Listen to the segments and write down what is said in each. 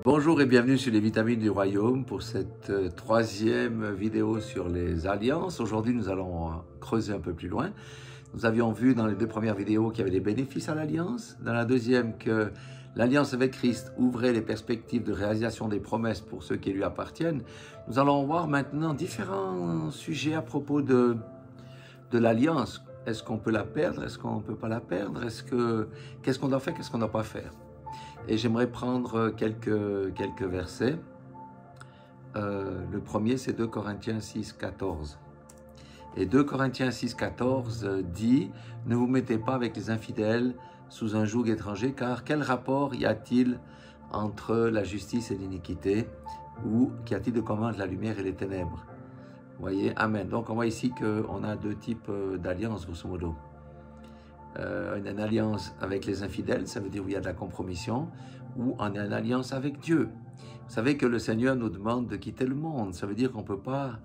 Bonjour et bienvenue sur les vitamines du royaume pour cette troisième vidéo sur les alliances. Aujourd'hui, nous allons creuser un peu plus loin. Nous avions vu dans les deux premières vidéos qu'il y avait des bénéfices à l'alliance. Dans la deuxième, que l'alliance avec Christ ouvrait les perspectives de réalisation des promesses pour ceux qui lui appartiennent. Nous allons voir maintenant différents sujets à propos de l'alliance. Est-ce qu'on peut la perdre? Est-ce qu'on ne peut pas la perdre? Qu'est-ce qu'on doit faire? Qu'est-ce qu'on ne doit pas faire? Et j'aimerais prendre quelques versets. Le premier, c'est 2 Corinthiens 6, 14. Et 2 Corinthiens 6, 14 dit « Ne vous mettez pas avec les infidèles sous un joug étranger, car quel rapport y a-t-il entre la justice et l'iniquité? Ou qu'y a-t-il de commun entre la lumière et les ténèbres ?» Vous voyez, Amen. Donc on voit ici qu'on a deux types d'alliances, grosso modo. Une alliance avec les infidèles, ça veut dire où il y a de la compromission, ou en une alliance avec Dieu. Vous savez que le Seigneur nous demande de quitter le monde, ça veut dire qu'on ne peut pas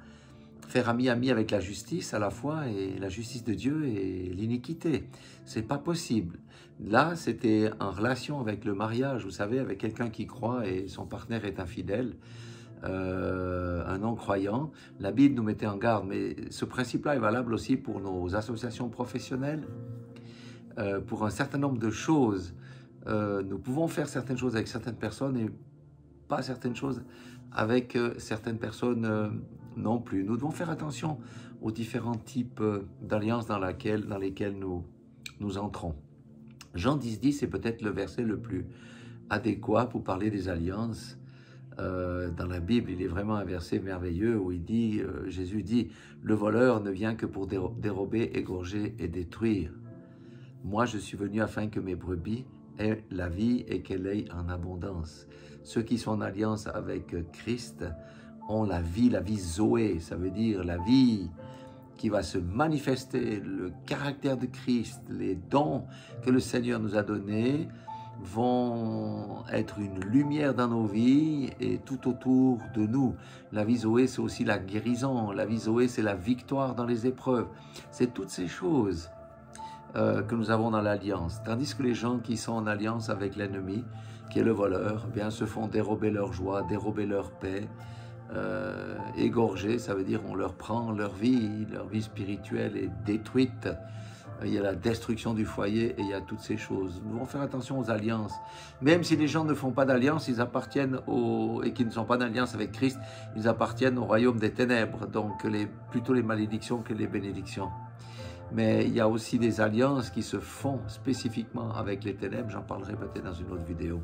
faire ami-ami avec la justice à la fois, et la justice de Dieu et l'iniquité. C'est pas possible. Là, c'était en relation avec le mariage, vous savez, avec quelqu'un qui croit et son partenaire est infidèle, un non-croyant. La Bible nous mettait en garde, mais ce principe-là est valable aussi pour nos associations professionnelles. Pour un certain nombre de choses, nous pouvons faire certaines choses avec certaines personnes et pas certaines choses avec certaines personnes non plus. Nous devons faire attention aux différents types d'alliances dans lesquelles nous entrons. Jean 10,10 est peut-être le verset le plus adéquat pour parler des alliances. Dans la Bible, il est vraiment un verset merveilleux où Jésus dit « Le voleur ne vient que pour dérober, égorger et détruire. Moi, je suis venu afin que mes brebis aient la vie et qu'elle ait en abondance. » Ceux qui sont en alliance avec Christ ont la vie Zoé, ça veut dire la vie qui va se manifester, le caractère de Christ, les dons que le Seigneur nous a donnés vont être une lumière dans nos vies et tout autour de nous. La vie Zoé, c'est aussi la guérison. La vie Zoé, c'est la victoire dans les épreuves. C'est toutes ces choses que nous avons dans l'alliance. Tandis que les gens qui sont en alliance avec l'ennemi, qui est le voleur, eh bien, se font dérober leur joie, dérober leur paix, égorger, ça veut dire on leur prend leur vie spirituelle est détruite. Il y a la destruction du foyer et il y a toutes ces choses. Nous devons faire attention aux alliances. Même si les gens ne font pas d'alliance, ils appartiennent et qui ne sont pas d'alliance avec Christ, ils appartiennent au royaume des ténèbres, donc plutôt les malédictions que les bénédictions. Mais il y a aussi des alliances qui se font spécifiquement avec les ténèbres, j'en parlerai peut-être dans une autre vidéo.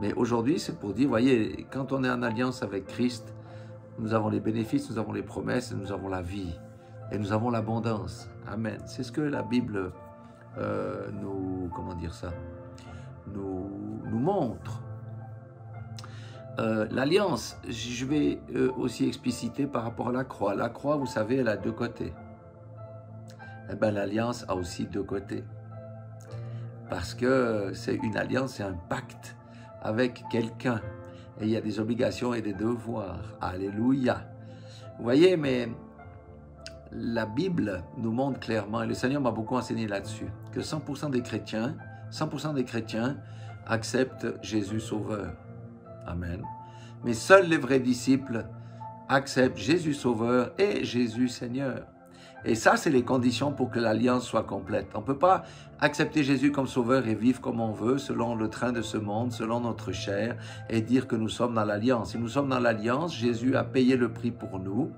Mais aujourd'hui, c'est pour dire, voyez, quand on est en alliance avec Christ, nous avons les bénéfices, nous avons les promesses, nous avons la vie et nous avons l'abondance. Amen. C'est ce que la Bible nous montre. L'alliance, je vais aussi expliciter par rapport à la croix. La croix, vous savez, elle a deux côtés. Eh bien, l'alliance a aussi deux côtés. Parce que c'est une alliance, c'est un pacte avec quelqu'un. Et il y a des obligations et des devoirs. Alléluia. Vous voyez, mais la Bible nous montre clairement, et le Seigneur m'a beaucoup enseigné là-dessus, que 100% des chrétiens acceptent Jésus Sauveur. Amen. Mais seuls les vrais disciples acceptent Jésus Sauveur et Jésus Seigneur. Et ça, c'est les conditions pour que l'alliance soit complète. On ne peut pas accepter Jésus comme sauveur et vivre comme on veut, selon le train de ce monde, selon notre chair, et dire que nous sommes dans l'alliance. Si nous sommes dans l'alliance, Jésus a payé le prix pour nous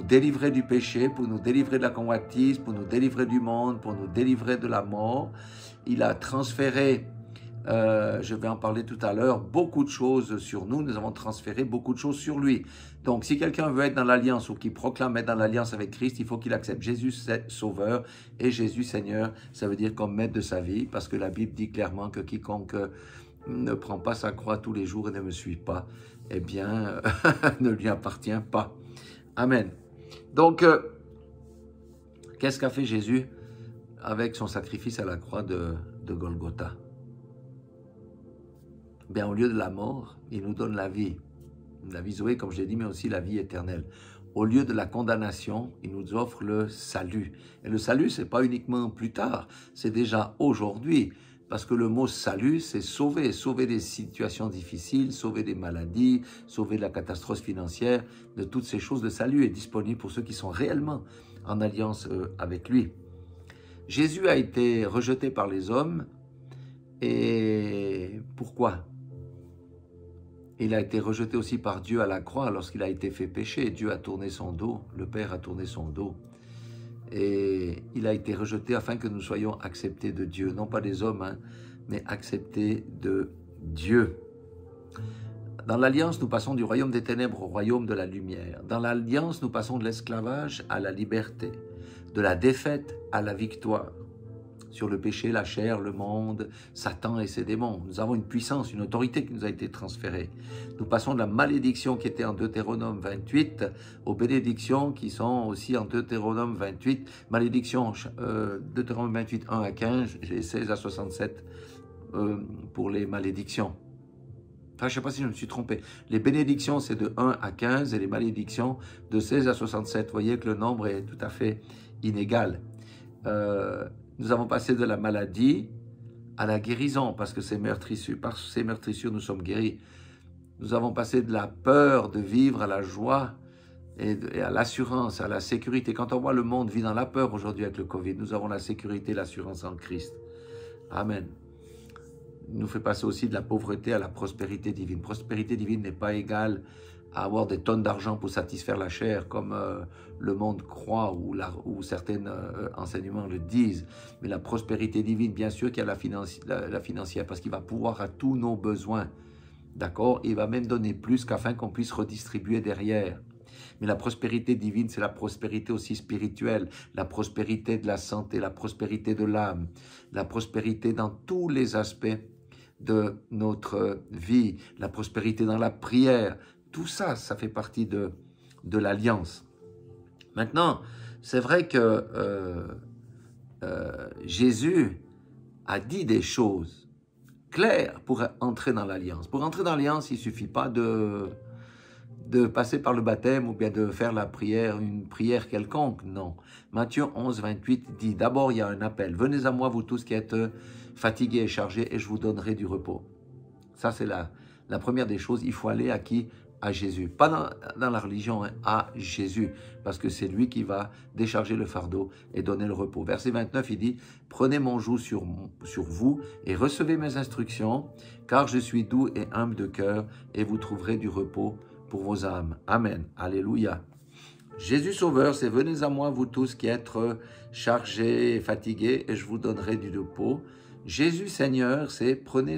délivrer du péché, pour nous délivrer de la convoitise, pour nous délivrer du monde, pour nous délivrer de la mort. Il a transféré, je vais en parler tout à l'heure, beaucoup de choses sur nous. Nous avons transféré beaucoup de choses sur lui. Donc, si quelqu'un veut être dans l'alliance ou qui proclame être dans l'alliance avec Christ, il faut qu'il accepte Jésus Sauveur et Jésus Seigneur. Ça veut dire comme maître de sa vie, parce que la Bible dit clairement que quiconque ne prend pas sa croix tous les jours et ne me suit pas, eh bien, ne lui appartient pas. Amen. Donc, qu'est-ce qu'a fait Jésus avec son sacrifice à la croix de Golgotha? Bien, au lieu de la mort, il nous donne la vie Zoé, comme je l'ai dit, mais aussi la vie éternelle. Au lieu de la condamnation, il nous offre le salut. Et le salut, ce n'est pas uniquement plus tard, c'est déjà aujourd'hui. Parce que le mot salut, c'est sauver, sauver des situations difficiles, sauver des maladies, sauver de la catastrophe financière, de toutes ces choses. Le salut est disponible pour ceux qui sont réellement en alliance avec lui. Jésus a été rejeté par les hommes. Et pourquoi? Il a été rejeté aussi par Dieu à la croix lorsqu'il a été fait pécher. Dieu a tourné son dos, le Père a tourné son dos. Et il a été rejeté afin que nous soyons acceptés de Dieu. Non pas des hommes, hein, mais acceptés de Dieu. Dans l'Alliance, nous passons du royaume des ténèbres au royaume de la lumière. Dans l'Alliance, nous passons de l'esclavage à la liberté, de la défaite à la victoire. Sur le péché, la chair, le monde, Satan et ses démons. Nous avons une puissance, une autorité qui nous a été transférée. Nous passons de la malédiction qui était en Deutéronome 28 aux bénédictions qui sont aussi en Deutéronome 28. Malédiction, Deutéronome 28, 1 à 15 et 16 à 67 pour les malédictions. Enfin, je ne sais pas si je me suis trompé. Les bénédictions, c'est de 1 à 15 et les malédictions de 16 à 67. Vous voyez que le nombre est tout à fait inégal. Nous avons passé de la maladie à la guérison, parce que ces meurtrissures, par ces meurtrissures, nous sommes guéris. Nous avons passé de la peur de vivre à la joie et à l'assurance, à la sécurité. Quand on voit le monde vit dans la peur aujourd'hui avec le Covid, nous avons la sécurité, l'assurance en Christ. Amen. Il nous fait passer aussi de la pauvreté à la prospérité divine. Prospérité divine n'est pas égale à avoir des tonnes d'argent pour satisfaire la chair, comme le monde croit ou certains enseignements le disent. Mais la prospérité divine, bien sûr qu'il y a la financière, parce qu'il va pouvoir à tous nos besoins. D'accord? Il va même donner plus qu'afin qu'on puisse redistribuer derrière. Mais la prospérité divine, c'est la prospérité aussi spirituelle, la prospérité de la santé, la prospérité de l'âme, la prospérité dans tous les aspects de notre vie, la prospérité dans la prière. Tout ça, ça fait partie de l'alliance. Maintenant, c'est vrai que Jésus a dit des choses claires pour entrer dans l'alliance. Pour entrer dans l'alliance, il ne suffit pas de passer par le baptême ou bien de faire la prière, une prière quelconque, non. Matthieu 11, 28 dit, d'abord il y a un appel, venez à moi vous tous qui êtes fatigués et chargés et je vous donnerai du repos. Ça c'est la première des choses, il faut aller à qui? À Jésus, pas dans la religion, hein, à Jésus, parce que c'est lui qui va décharger le fardeau et donner le repos. Verset 29, il dit, prenez mon joug sur vous et recevez mes instructions, car je suis doux et humble de cœur et vous trouverez du repos pour vos âmes. Amen. Alléluia. Jésus Sauveur, c'est venez à moi vous tous qui êtes chargés et fatigués et je vous donnerai du repos. Jésus Seigneur, c'est prenez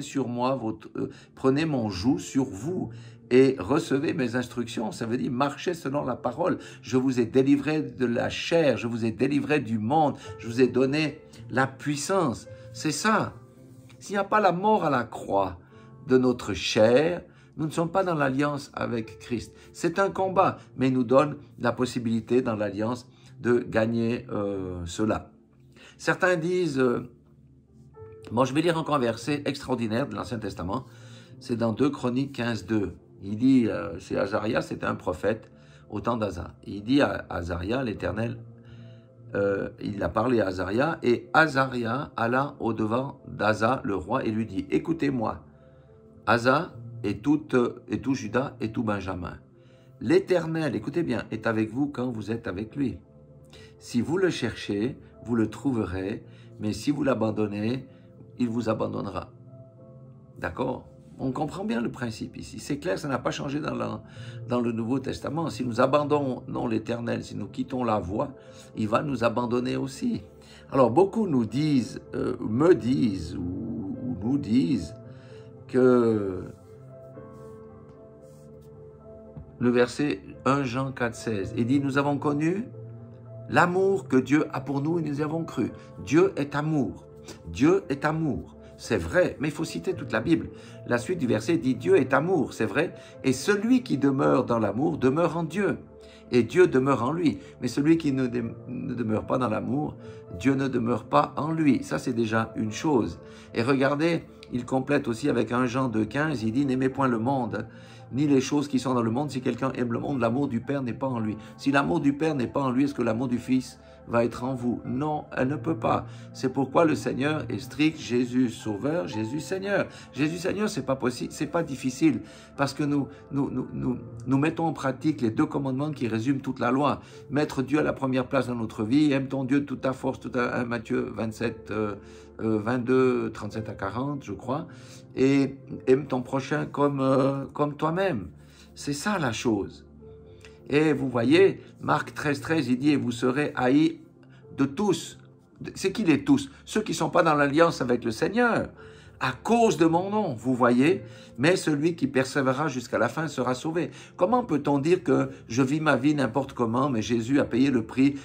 prenez mon joug sur vous et recevez mes instructions. Ça veut dire marchez selon la parole. Je vous ai délivré de la chair, je vous ai délivré du monde, je vous ai donné la puissance. C'est ça. S'il n'y a pas la mort à la croix de notre chair, nous ne sommes pas dans l'alliance avec Christ. C'est un combat, mais il nous donne la possibilité dans l'alliance de gagner cela. Certains disent, bon, je vais lire encore un verset extraordinaire de l'Ancien Testament, c'est dans 2 Chroniques 15, 2. Il dit, c'est Azaria, c'était un prophète au temps d'Asa. Il dit à Azaria, l'Éternel, il a parlé à Azaria, et Azaria alla au-devant d'Asa, le roi, et lui dit, écoutez-moi, Asa et tout Juda et tout Benjamin. L'Éternel, écoutez bien, est avec vous quand vous êtes avec lui. Si vous le cherchez, vous le trouverez, mais si vous l'abandonnez, il vous abandonnera. D'accord? On comprend bien le principe ici. C'est clair, ça n'a pas changé dans le Nouveau Testament. Si nous abandonnons l'Éternel, si nous quittons la voie, il va nous abandonner aussi. Alors, beaucoup nous disent, me disent ou nous disent que le verset 1 Jean 4, 16, il dit, nous avons connu l'amour que Dieu a pour nous et nous y avons cru. Dieu est amour. Dieu est amour. C'est vrai, mais il faut citer toute la Bible. La suite du verset dit, Dieu est amour, c'est vrai, et celui qui demeure dans l'amour demeure en Dieu, et Dieu demeure en lui. Mais celui qui ne demeure pas dans l'amour, Dieu ne demeure pas en lui. Ça, c'est déjà une chose. Et regardez, il complète aussi avec 1 Jean 2,15, il dit, n'aimez point le monde, ni les choses qui sont dans le monde. Si quelqu'un aime le monde, l'amour du Père n'est pas en lui. Si l'amour du Père n'est pas en lui, est-ce que l'amour du Fils va être en vous. Non, elle ne peut pas. C'est pourquoi le Seigneur est strict, Jésus Sauveur, Jésus Seigneur. Jésus Seigneur, c'est pas possible, c'est pas difficile, parce que nous mettons en pratique les 2 commandements qui résument toute la loi. Mettre Dieu à la première place dans notre vie, aime ton Dieu de toute ta force, Matthieu 27, 22, 37 à 40, je crois, et aime ton prochain comme toi-même. C'est ça la chose. Et vous voyez, Marc 13, 13, il dit, et vous serez haïs de tous. C'est qui les tous? Ceux qui ne sont pas dans l'alliance avec le Seigneur, à cause de mon nom, vous voyez, mais celui qui persévérera jusqu'à la fin sera sauvé. Comment peut-on dire que je vis ma vie n'importe comment, mais Jésus a payé le prix,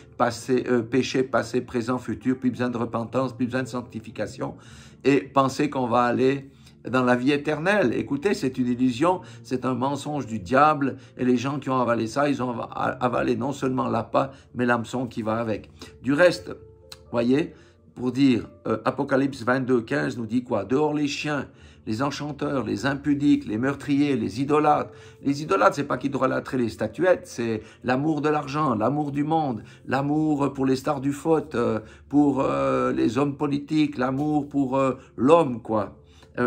péché, passé, présent, futur, plus besoin de repentance, plus besoin de sanctification, et penser qu'on va aller dans la vie éternelle? Écoutez, c'est une illusion, c'est un mensonge du diable, et les gens qui ont avalé ça, ils ont avalé non seulement l'appât, mais l'hameçon qui va avec. Du reste, voyez, pour dire, Apocalypse 22, 15 nous dit quoi? Dehors les chiens, les enchanteurs, les impudiques, les meurtriers, les idolâtres. Les idolâtres, c'est pas qu'idolâtrer les statuettes, c'est l'amour de l'argent, l'amour du monde, l'amour pour les stars du foot, pour les hommes politiques, l'amour pour l'homme, quoi.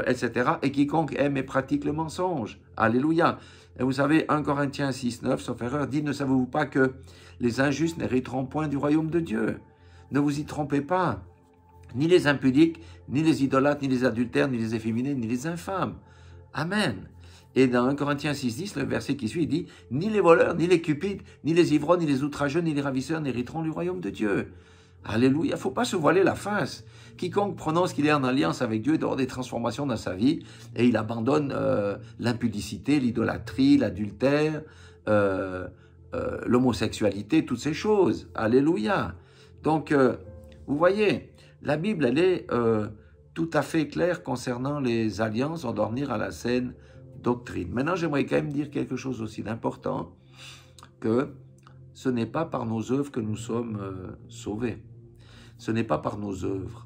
Etc. Et quiconque aime et pratique le mensonge. Alléluia. Et vous savez, 1 Corinthiens 6, 9, sauf erreur, dit, ne savez-vous pas que les injustes n'hériteront point du royaume de Dieu? Ne vous y trompez pas. Ni les impudiques, ni les idolâtres, ni les adultères, ni les efféminés, ni les infâmes. Amen. Et dans 1 Corinthiens 6, 10, le verset qui suit, il dit, ni les voleurs, ni les cupides, ni les ivrognes, ni les outrageux, ni les ravisseurs n'hériteront du royaume de Dieu. Alléluia, il ne faut pas se voiler la face. Quiconque prononce qu'il est en alliance avec Dieu doit avoir des transformations dans sa vie et il abandonne l'impudicité, l'idolâtrie, l'adultère, l'homosexualité, toutes ces choses. Alléluia. Donc, vous voyez, la Bible, elle est tout à fait claire concernant les alliances, on doit revenir à la saine doctrine. Maintenant, j'aimerais quand même dire quelque chose aussi d'important, que ce n'est pas par nos œuvres que nous sommes sauvés. Ce n'est pas par nos œuvres.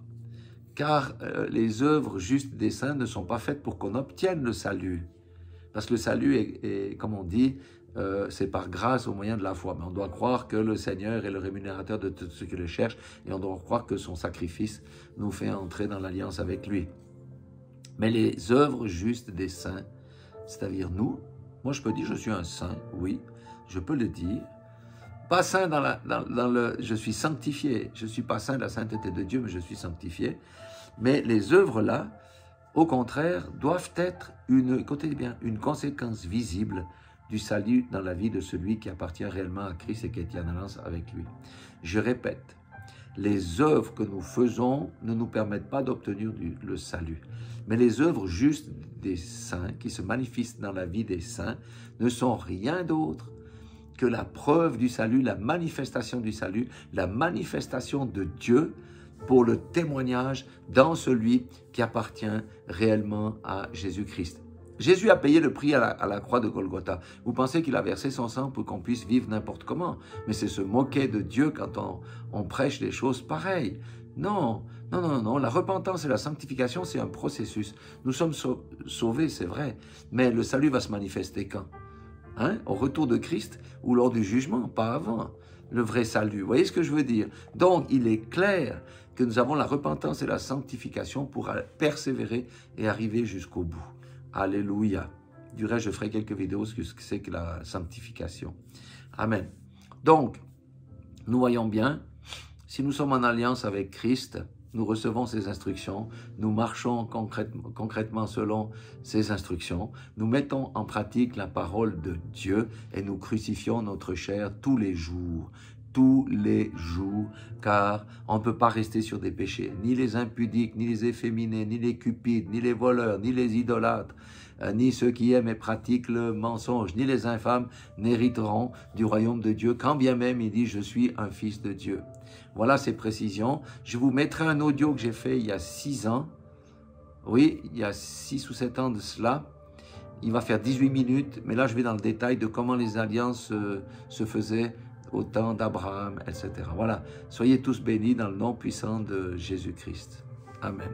Car les œuvres justes des saints ne sont pas faites pour qu'on obtienne le salut. Parce que le salut est comme on dit, c'est par grâce au moyen de la foi. Mais on doit croire que le Seigneur est le rémunérateur de tous ceux qui le cherchent et on doit croire que son sacrifice nous fait entrer dans l'alliance avec lui. Mais les œuvres justes des saints, c'est-à-dire nous, moi je peux dire je suis un saint, oui, je peux le dire. Pas saint je suis sanctifié, je ne suis pas saint de la sainteté de Dieu, mais je suis sanctifié. Mais les œuvres-là, au contraire, doivent être écoutez bien, une conséquence visible du salut dans la vie de celui qui appartient réellement à Christ et qui est en alliance avec lui. Je répète, les œuvres que nous faisons ne nous permettent pas d'obtenir le salut. Mais les œuvres justes des saints, qui se manifestent dans la vie des saints, ne sont rien d'autre que la preuve du salut, la manifestation du salut, la manifestation de Dieu pour le témoignage dans celui qui appartient réellement à Jésus-Christ. Jésus a payé le prix à la croix de Golgotha. Vous pensez qu'il a versé son sang pour qu'on puisse vivre n'importe comment. Mais c'est se moquer de Dieu quand on prêche des choses pareilles. Non, non, non, non. La repentance et la sanctification, c'est un processus. Nous sommes sauvés, c'est vrai. Mais le salut va se manifester quand? Au retour de Christ ou lors du jugement, pas avant. Le vrai salut. Vous voyez ce que je veux dire? Donc, il est clair que nous avons la repentance et la sanctification pour persévérer et arriver jusqu'au bout. Alléluia. Du reste, je ferai quelques vidéos sur ce que c'est que la sanctification. Amen. Donc, nous voyons bien, si nous sommes en alliance avec Christ, nous recevons ses instructions, nous marchons concrètement selon ses instructions, nous mettons en pratique la parole de Dieu et nous crucifions notre chair tous les jours, car on ne peut pas rester sur des péchés. Ni les impudiques, ni les efféminés, ni les cupides, ni les voleurs, ni les idolâtres, ni ceux qui aiment et pratiquent le mensonge, ni les infâmes n'hériteront du royaume de Dieu, quand bien même il dit « Je suis un fils de Dieu ». Voilà ces précisions. Je vous mettrai un audio que j'ai fait il y a 6 ans. Oui, il y a 6 ou 7 ans de cela. Il va faire 18 minutes, mais là je vais dans le détail de comment les alliances se faisaient au temps d'Abraham, etc. Voilà, soyez tous bénis dans le nom puissant de Jésus-Christ. Amen.